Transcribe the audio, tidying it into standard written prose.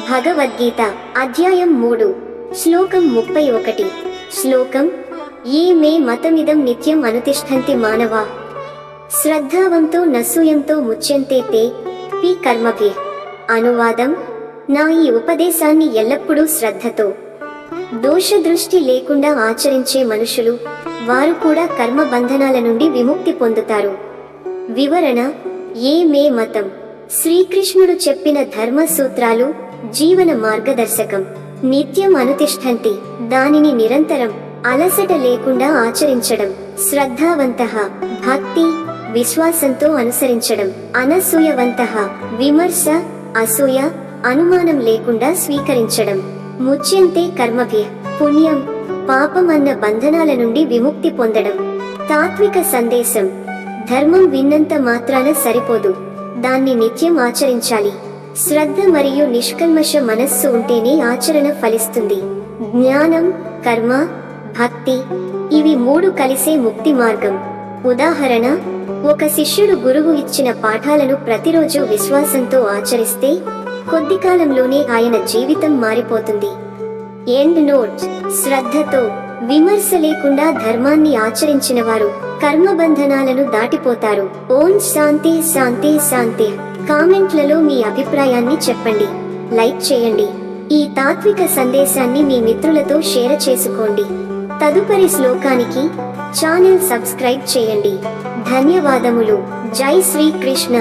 భగవద్గీత అధ్యాయం 3 శ్లోకం 31 శ్లోకం ఏ మే మతమిదం నిత్యం అనుతిష్ఠంతి మానవా శ్రద్ధావంతో నసూయంతో ముచ్యంతే తే పి కర్మభి అనువాదం నా ఈ ఉపదేశాన్ని ఎల్లప్పుడూ శ్రద్ధతో దోషదృష్టి లేకుండా ఆచరించే మనుషులు వారు కూడా కర్మ బంధనాల నుండి విముక్తి పొందుతారు. వివరణ ఏ మే మతం శ్రీకృష్ణుడు చెప్పిన ధర్మ సూత్రాలు జీవన మార్గదర్శకం. నిత్యం అనుతిష్ఠంతి దానిని నిరంతరం అలసట లేకుండా ఆచరించడం. శ్రద్ధావంతః భక్తి విశ్వాసంతో అనుసరించడం. అనసూయవంతః విమర్శ అసూయ అనుమానం లేకుండా స్వీకరించడం. ముచ్యంతే కర్మభ్యః పుణ్యం పాపం అన్న బంధనాల నుండి విముక్తి పొందడం. తాత్విక సందేశం ధర్మం విన్నంత మాత్రాన సరిపోదు, దాన్ని నిత్యం ఆచరించాలి. శ్రద్ధ మరియు నిష్కల్మష మనస్సు ఉంటేనే ఆచరణ ఫలిస్తుంది. జ్ఞానం కర్మ భక్తి ఇవి మూడు కలిసే ముక్తి మార్గం. ఉదాహరణ, ఒక శిష్యుడు గురువు ఇచ్చిన పాఠాలను ప్రతిరోజు విశ్వాసంతో ఆచరిస్తే కొద్ది కాలంలోనే ఆయన జీవితం మారిపోతుంది. End note. శ్రద్ధతో విమర్శ లేకుండా ధర్మాన్ని ఆచరించిన వారు కర్మబంధనాలను దాటిపోతారు. ఓం శాంతి శాంతి శాంతి. కామెంట్లలో మీ అభిప్రాయాన్ని చెప్పండి, లైక్ చేయండి. ఈ తాత్విక సందేశాన్ని మీ మిత్రులతో షేర్ చేసుకోండి. తదుపరి శ్లోకానికి ఛానల్ సబ్స్క్రైబ్ చేయండి. ధన్యవాదములు. జై శ్రీ కృష్ణ.